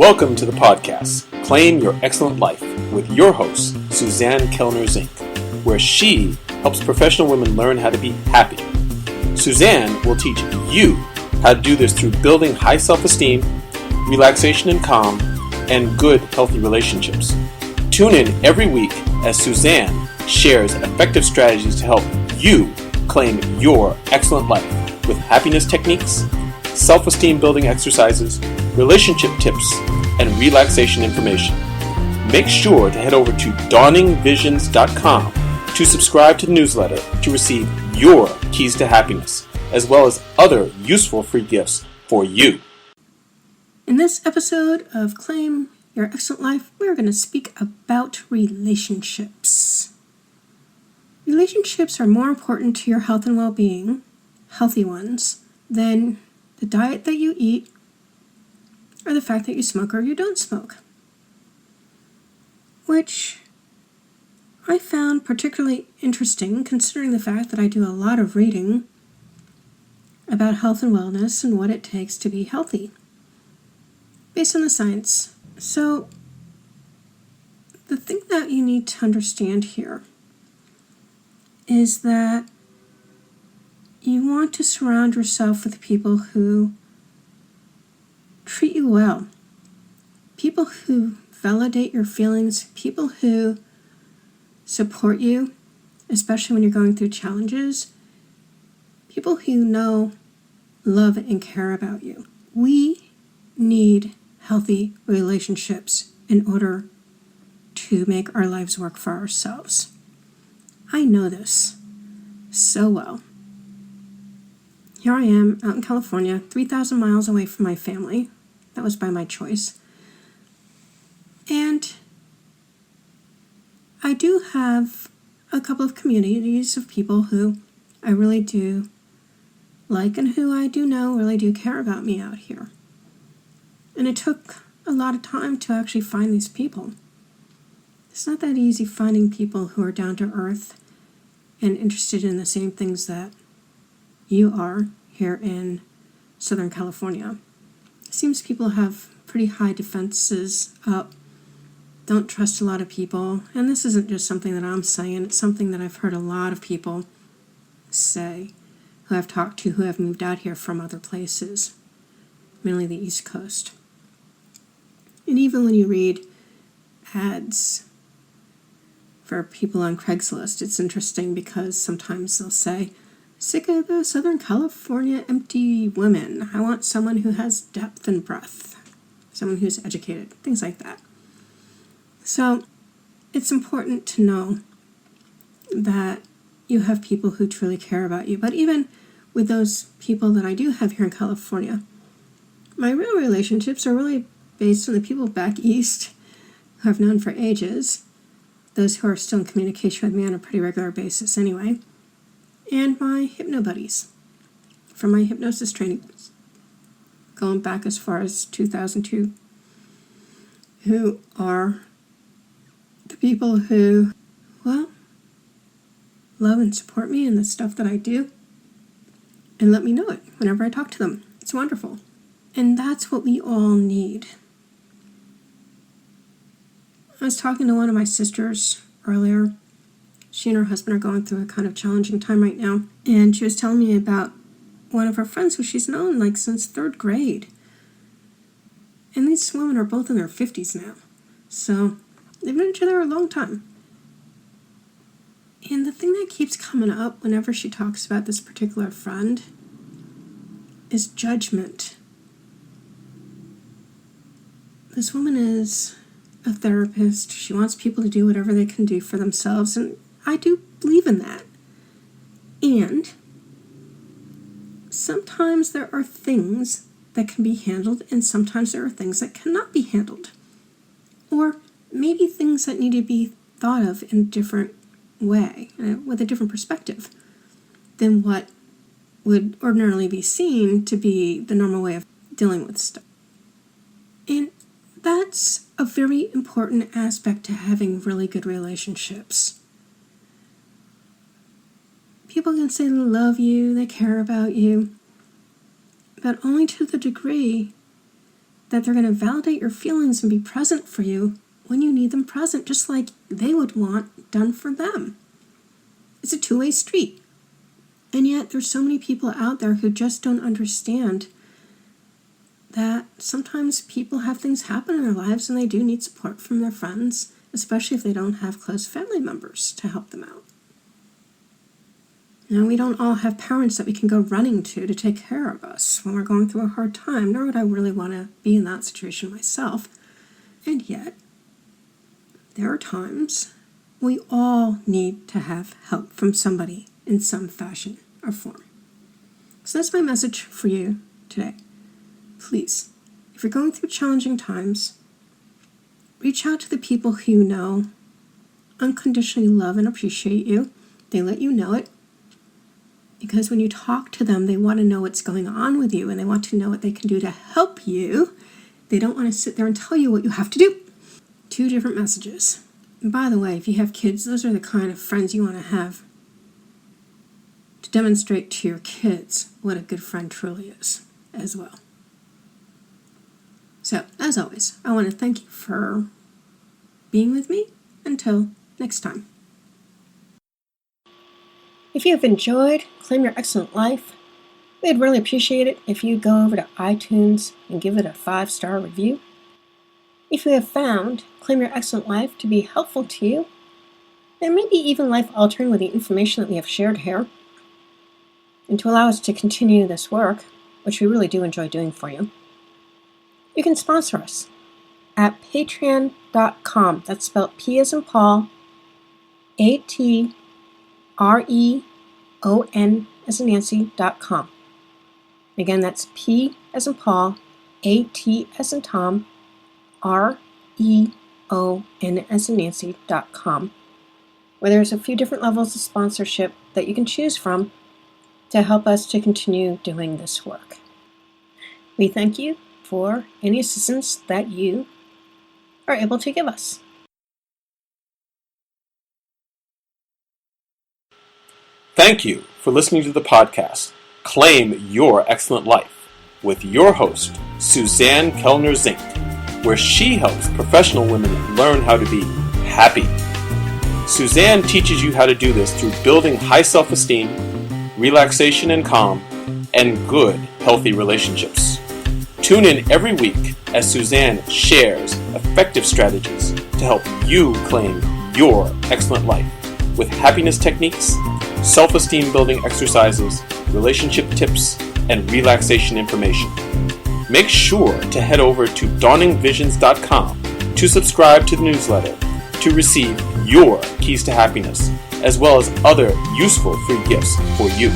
Welcome to the podcast, Claim Your Excellent Life, with your host, Suzanne Kellner-Zinck, where she helps professional women learn how to be happy. Suzanne will teach you how to do this through building high self-esteem, relaxation and calm, and good, healthy relationships. Tune in every week as Suzanne shares effective strategies to help you claim your excellent life with happiness techniques, self-esteem building exercises, relationship tips, and relaxation information. Make sure to head over to dawningvisions.com to subscribe to the newsletter to receive your keys to happiness, as well as other useful free gifts for you. In this episode of Claim Your Excellent Life, we're going to speak about relationships. Relationships are more important to your health and well-being, healthy ones, than the diet that you eat, or the fact that you smoke or you don't smoke. Which I found particularly interesting considering the fact that I do a lot of reading about health and wellness and what it takes to be healthy, based on the science. So, the thing that you need to understand here is that you want to surround yourself with people who treat you well, people who validate your feelings, people who support you, especially when you're going through challenges, people who know, love, and care about you. We need healthy relationships in order to make our lives work for ourselves. I know this so well. Here I am out in California, 3,000 miles away from my family. That was by my choice. And I do have a couple of communities of people who I really do like and who I do know really do care about me out here. And it took a lot of time to actually find these people. It's not that easy finding people who are down to earth and interested in the same things that you are here in Southern California. It seems people have pretty high defenses up, don't trust a lot of people, and this isn't just something that I'm saying, it's something that I've heard a lot of people say who I've talked to who have moved out here from other places, mainly the East Coast. And even when you read ads for people on Craigslist, it's interesting because sometimes they'll say, "Sick of the Southern California empty women. I want someone who has depth and breadth, someone who's educated," things like that. So it's important to know that you have people who truly care about you. But even with those people that I do have here in California, my real relationships are really based on the people back east who I've known for ages, those who are still in communication with me on a pretty regular basis anyway, and my hypno buddies from my hypnosis training, going back as far as 2002, who are the people who, well, love and support me in the stuff that I do and let me know it whenever I talk to them. It's wonderful. And that's what we all need. I was talking to one of my sisters earlier. She and her husband are going through a kind of challenging time right now. And she was telling me about one of her friends who she's known like since third grade. And these women are both in their 50s now. So they've known each other a long time. And the thing that keeps coming up whenever she talks about this particular friend is judgment. This woman is a therapist. She wants people to do whatever they can do for themselves, and I do believe in that. And sometimes there are things that can be handled, and sometimes there are things that cannot be handled. Or maybe things that need to be thought of in a different way, with a different perspective than what would ordinarily be seen to be the normal way of dealing with stuff. And that's a very important aspect to having really good relationships. People can say they love you, they care about you, but only to the degree that they're going to validate your feelings and be present for you when you need them present, just like they would want done for them. It's a two-way street. And yet there's so many people out there who just don't understand that sometimes people have things happen in their lives and they do need support from their friends, especially if they don't have close family members to help them out. You know, we don't all have parents that we can go running to take care of us when we're going through a hard time, nor would I really want to be in that situation myself. And yet, there are times we all need to have help from somebody in some fashion or form. So that's my message for you today. Please, if you're going through challenging times, reach out to the people who you know unconditionally love and appreciate you. They let you know it. Because when you talk to them, they want to know what's going on with you and they want to know what they can do to help you. They don't want to sit there and tell you what you have to do. Two different messages. And by the way, if you have kids, those are the kind of friends you want to have to demonstrate to your kids what a good friend truly is as well. So, as always, I want to thank you for being with me. Until next time. If you have enjoyed Claim Your Excellent Life, we'd really appreciate it if you go over to iTunes and give it a 5-star review. If you have found Claim Your Excellent Life to be helpful to you, and maybe even life-altering with the information that we have shared here, and to allow us to continue this work, which we really do enjoy doing for you, you can sponsor us at patreon.com. That's spelled P as in Paul, ATREON as in Nancy.com. Again, that's P as in Paul, AT as in Tom, REON as in Nancy.com, where there's a few different levels of sponsorship that you can choose from to help us to continue doing this work. We thank you for any assistance that you are able to give us. Thank you for listening to the podcast, Claim Your Excellent Life, with your host, Suzanne Kellner-Zinck, where she helps professional women learn how to be happy. Suzanne teaches you how to do this through building high self-esteem, relaxation and calm, and good, healthy relationships. Tune in every week as Suzanne shares effective strategies to help you claim your excellent life with happiness techniques, self-esteem building exercises, relationship tips, and relaxation information. Make sure to head over to dawningvisions.com to subscribe to the newsletter to receive your keys to happiness, as well as other useful free gifts for you.